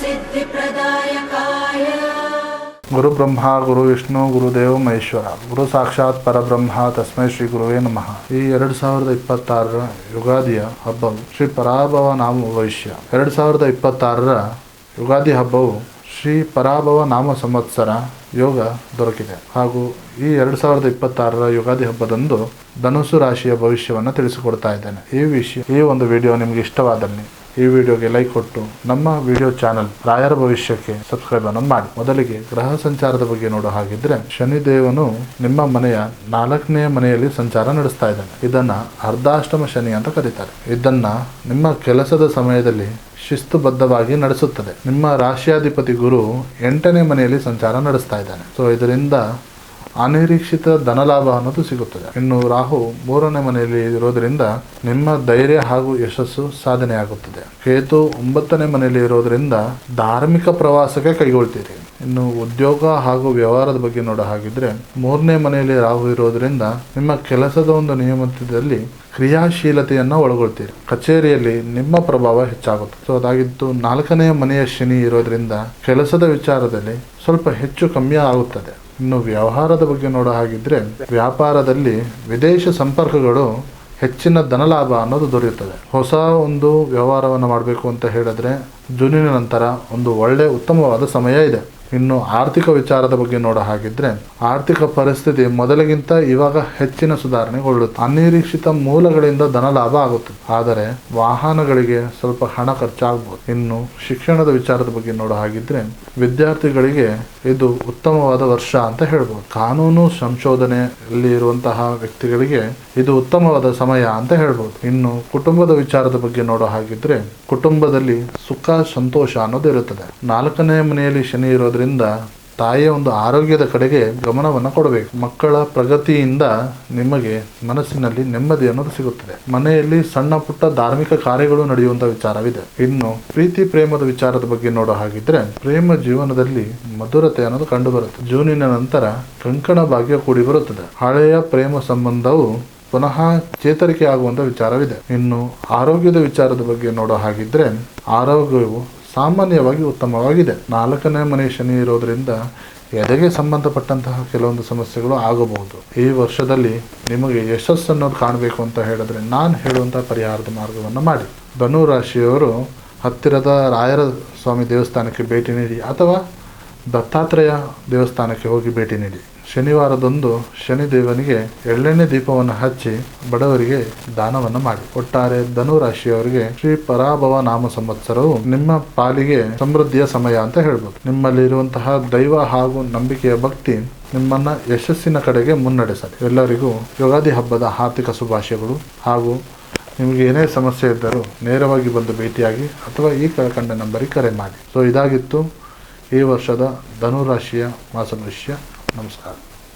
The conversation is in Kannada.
सिद्धिप्रदायकाय गुरु ब्रह्मा गुरु विष्णु गुरुदेव ಮಹೇಶ್ವರ ಗುರು ಸಾಕ್ಷಾತ್ ಪರಬ್ರಹ್ಮ ತಸ್ಮೈ ಶ್ರೀ ಗುರುವೇ ನಮಃ. ಈ 2026ರ ಯುಗಾದಿಯ ಹಬ್ಬವು ಶ್ರೀ ಪರಾಭವ ನಾಮ ಭವಿಷ್ಯ. 2026ರ ಯುಗಾದಿ ಹಬ್ಬವು ಶ್ರೀ ಪರಾಭವ ನಾಮ ಸಂವತ್ಸರ ಯೋಗ ದೊರಕಿದೆ. ಹಾಗೂ ಈ 2026ರ ಯುಗಾದಿ ಹಬ್ಬದಂದು ಧನುಸು ರಾಶಿಯ ಭವಿಷ್ಯವನ್ನು ತಿಳಿಸಿಕೊಡ್ತಾ ಇದ್ದೇನೆ. ಈ ಒಂದು ವಿಡಿಯೋ ನಿಮಗೆ ಇಷ್ಟವಾದಲ್ಲಿ ಈ ವಿಡಿಯೋಗೆ ಲೈಕ್ ಕೊಟ್ಟು ನಮ್ಮ ವಿಡಿಯೋ ಚಾನಲ್ ರಾಯರ ಭವಿಷ್ಯಕ್ಕೆ ಸಬ್ಸ್ಕ್ರೈಬ್ ಅನ್ನು ಮಾಡಿ. ಮೊದಲಿಗೆ ಗ್ರಹ ಸಂಚಾರದ ಬಗ್ಗೆ ನೋಡೋ ಹಾಗಿದ್ರೆ, ಶನಿದೇವನು ನಿಮ್ಮ ಮನೆಯ 4ನೇ ಮನೆಯಲ್ಲಿ ಸಂಚಾರ ನಡೆಸ್ತಾ ಇದ್ದಾನೆ. ಇದನ್ನ ಅರ್ಧಾಷ್ಟಮ ಶನಿ ಅಂತ ಕರೀತಾರೆ. ಇದನ್ನ ನಿಮ್ಮ ಕೆಲಸದ ಸಮಯದಲ್ಲಿ ಶಿಸ್ತುಬದ್ಧವಾಗಿ ನಡೆಸುತ್ತದೆ. ನಿಮ್ಮ ರಾಶಿಯಾಧಿಪತಿ ಗುರು 8ನೇ ಮನೆಯಲ್ಲಿ ಸಂಚಾರ ನಡೆಸ್ತಾ ಇದ್ದಾನೆ. ಸೊ ಇದರಿಂದ ಅನಿರೀಕ್ಷಿತ ಧನಲಾಭ ಅನ್ನೋದು ಸಿಗುತ್ತದೆ. ಇನ್ನು ರಾಹು 3ನೇ ಮನೆಯಲ್ಲಿ ಇರೋದ್ರಿಂದ ನಿಮ್ಮ ಧೈರ್ಯ ಹಾಗೂ ಯಶಸ್ಸು ಸಾಧನೆ ಆಗುತ್ತದೆ. ಕೇತು 9ನೇ ಮನೆಯಲ್ಲಿ ಇರೋದ್ರಿಂದ ಧಾರ್ಮಿಕ ಪ್ರವಾಸಕ್ಕೆ ಕೈಗೊಳ್ತೀರಿ. ಇನ್ನು ಉದ್ಯೋಗ ಹಾಗೂ ವ್ಯವಹಾರದ ಬಗ್ಗೆ ನೋಡೋ ಹಾಗಿದ್ರೆ, 3ನೇ ಮನೆಯಲ್ಲಿ ರಾಹು ಇರೋದ್ರಿಂದ ನಿಮ್ಮ ಕೆಲಸದ ಒಂದು ನಿಯಮಿತದಲ್ಲಿ ಕ್ರಿಯಾಶೀಲತೆಯನ್ನು ಒಳಗೊಳ್ತೀರಿ. ಕಚೇರಿಯಲ್ಲಿ ನಿಮ್ಮ ಪ್ರಭಾವ ಹೆಚ್ಚಾಗುತ್ತೆ. ಸೊ ಅದಾಗಿದ್ದು 4ನೇ ಮನೆಯ ಶನಿ ಇರೋದ್ರಿಂದ ಕೆಲಸದ ವಿಚಾರದಲ್ಲಿ ಸ್ವಲ್ಪ ಹೆಚ್ಚು ಕಮ್ಮಿ ಆಗುತ್ತದೆ. ಇನ್ನು ವ್ಯವಹಾರದ ಬಗ್ಗೆ ನೋಡೋ ಹಾಗಿದ್ರೆ, ವ್ಯಾಪಾರದಲ್ಲಿ ವಿದೇಶ ಸಂಪರ್ಕಗಳು ಹೆಚ್ಚಿನ ಧನಲಾಭ ಅನ್ನೋದು ದೊರೆಯುತ್ತದೆ. ಹೊಸ ಒಂದು ವ್ಯವಹಾರವನ್ನು ಮಾಡಬೇಕು ಅಂತ ಹೇಳಿದ್ರೆ ಜೂನಿನ ನಂತರ ಒಂದು ಉತ್ತಮವಾದ ಸಮಯ ಇದೆ. ಇನ್ನು ಆರ್ಥಿಕ ವಿಚಾರದ ಬಗ್ಗೆ ನೋಡೋ ಹಾಗಿದ್ರೆ, ಆರ್ಥಿಕ ಪರಿಸ್ಥಿತಿ ಮೊದಲಿಗಿಂತ ಇವಾಗ ಹೆಚ್ಚಿನ ಸುಧಾರಣೆಗೊಳ್ಳುತ್ತೆ. ಅನಿರೀಕ್ಷಿತ ಮೂಲಗಳಿಂದ ಧನಲಾಭ ಆಗುತ್ತದೆ. ಆದರೆ ವಾಹನಗಳಿಗೆ ಸ್ವಲ್ಪ ಹಣ ಖರ್ಚಾಗಬಹುದು. ಇನ್ನು ಶಿಕ್ಷಣದ ವಿಚಾರದ ಬಗ್ಗೆ ನೋಡೋ ಹಾಗಿದ್ರೆ, ವಿದ್ಯಾರ್ಥಿಗಳಿಗೆ ಇದು ಉತ್ತಮವಾದ ವರ್ಷ ಅಂತ ಹೇಳ್ಬೋದು. ಕಾನೂನು ಸಂಶೋಧನೆಯಲ್ಲಿ ಇರುವಂತಹ ವ್ಯಕ್ತಿಗಳಿಗೆ ಇದು ಉತ್ತಮವಾದ ಸಮಯ ಅಂತ ಹೇಳ್ಬೋದು. ಇನ್ನು ಕುಟುಂಬದ ವಿಚಾರದ ಬಗ್ಗೆ ನೋಡೋ ಹಾಗಿದ್ರೆ, ಕುಟುಂಬದಲ್ಲಿ ಸುಖ ಸಂತೋಷ ಅನ್ನೋದು ಇರುತ್ತದೆ. 4ನೇ ಮನೆಯಲ್ಲಿ ಶನಿ ಇರೋದ್ರಿಂದ ತಾಯಿಯ ಒಂದು ಆರೋಗ್ಯದ ಕಡೆಗೆ ಗಮನವನ್ನು ಕೊಡಬೇಕು. ಮಕ್ಕಳ ಪ್ರಗತಿಯಿಂದ ನಿಮಗೆ ಮನಸ್ಸಿನಲ್ಲಿ ನೆಮ್ಮದಿ ಅನ್ನೋದು ಸಿಗುತ್ತದೆ. ಮನೆಯಲ್ಲಿ ಸಣ್ಣ ಪುಟ್ಟ ಧಾರ್ಮಿಕ ಕಾರ್ಯಗಳು ನಡೆಯುವಂತ ವಿಚಾರವಿದೆ. ಇನ್ನು ಪ್ರೀತಿ ಪ್ರೇಮದ ವಿಚಾರದ ಬಗ್ಗೆ ನೋಡೋ ಹಾಗಿದ್ರೆ, ಪ್ರೇಮ ಜೀವನದಲ್ಲಿ ಮಧುರತೆ ಅನ್ನೋದು ಕಂಡು ಬರುತ್ತೆ. ಜೂನಿನ ನಂತರ ಕಂಕಣ ಭಾಗ್ಯ ಕೂಡಿ ಬರುತ್ತದೆ. ಹಳೆಯ ಪ್ರೇಮ ಸಂಬಂಧವು ಪುನಃ ಚೇತರಿಕೆ ಆಗುವಂತ ವಿಚಾರವಿದೆ. ಇನ್ನು ಆರೋಗ್ಯದ ವಿಚಾರದ ಬಗ್ಗೆ ನೋಡೋ ಹಾಗಿದ್ರೆ, ಆರೋಗ್ಯವು ಸಾಮಾನ್ಯವಾಗಿ ಉತ್ತಮವಾಗಿದೆ. 4ನೇ ಮನೆ ಶನಿ ಇರೋದ್ರಿಂದ ಎದೆಗೆ ಸಂಬಂಧಪಟ್ಟಂತಹ ಕೆಲವೊಂದು ಸಮಸ್ಯೆಗಳು ಆಗಬಹುದು. ಈ ವರ್ಷದಲ್ಲಿ ನಿಮಗೆ ಯಶಸ್ಸನ್ನು ಕಾಣಬೇಕು ಅಂತ ಹೇಳಿದ್ರೆ ನಾನು ಹೇಳುವಂತಹ ಪರಿಹಾರದ ಮಾರ್ಗವನ್ನು ಮಾಡಿ. ಧನು ರಾಶಿಯವರು ಹತ್ತಿರದ ರಾಯರ ಸ್ವಾಮಿ ದೇವಸ್ಥಾನಕ್ಕೆ ಭೇಟಿ ನೀಡಿ ಅಥವಾ ದತ್ತಾತ್ರೇಯ ದೇವಸ್ಥಾನಕ್ಕೆ ಹೋಗಿ ಭೇಟಿ ನೀಡಿ. ಶನಿವಾರದಂದು ಶನಿದೇವನಿಗೆ ಎಳ್ಳೆಣ್ಣೆ ದೀಪವನ್ನು ಹಚ್ಚಿ ಬಡವರಿಗೆ ದಾನವನ್ನು ಮಾಡಿ. ಒಟ್ಟಾರೆ ಧನು ರಾಶಿಯವರಿಗೆ ಶ್ರೀ ಪರಾಭವ ನಾಮ ಸಂವತ್ಸರವು ನಿಮ್ಮ ಪಾಲಿಗೆ ಸಮೃದ್ಧಿಯ ಸಮಯ ಅಂತ ಹೇಳ್ಬೋದು. ನಿಮ್ಮಲ್ಲಿರುವಂತಹ ದೈವ ಹಾಗೂ ನಂಬಿಕೆಯ ಭಕ್ತಿ ನಿಮ್ಮನ್ನ ಯಶಸ್ಸಿನ ಕಡೆಗೆ ಮುನ್ನಡೆಸಲಿ. ಎಲ್ಲರಿಗೂ ಯುಗಾದಿ ಹಬ್ಬದ ಆರ್ಥಿಕ ಶುಭಾಶಯಗಳು. ಹಾಗೂ ನಿಮಗೆ ಏನೇ ಸಮಸ್ಯೆ ಇದ್ದರೂ ನೇರವಾಗಿ ಬಂದು ಭೇಟಿಯಾಗಿ ಅಥವಾ ಈ ಕೆಳಕಂಡ ನಂಬರಿಗೆ ಕರೆ ಮಾಡಿ. ಸೊ ಇದಾಗಿತ್ತು ಈ ವರ್ಷದ ಧನು ರಾಶಿಯ ಮಾಸ ಭವಿಷ್ಯ. ನಮಸ್ಕಾರ.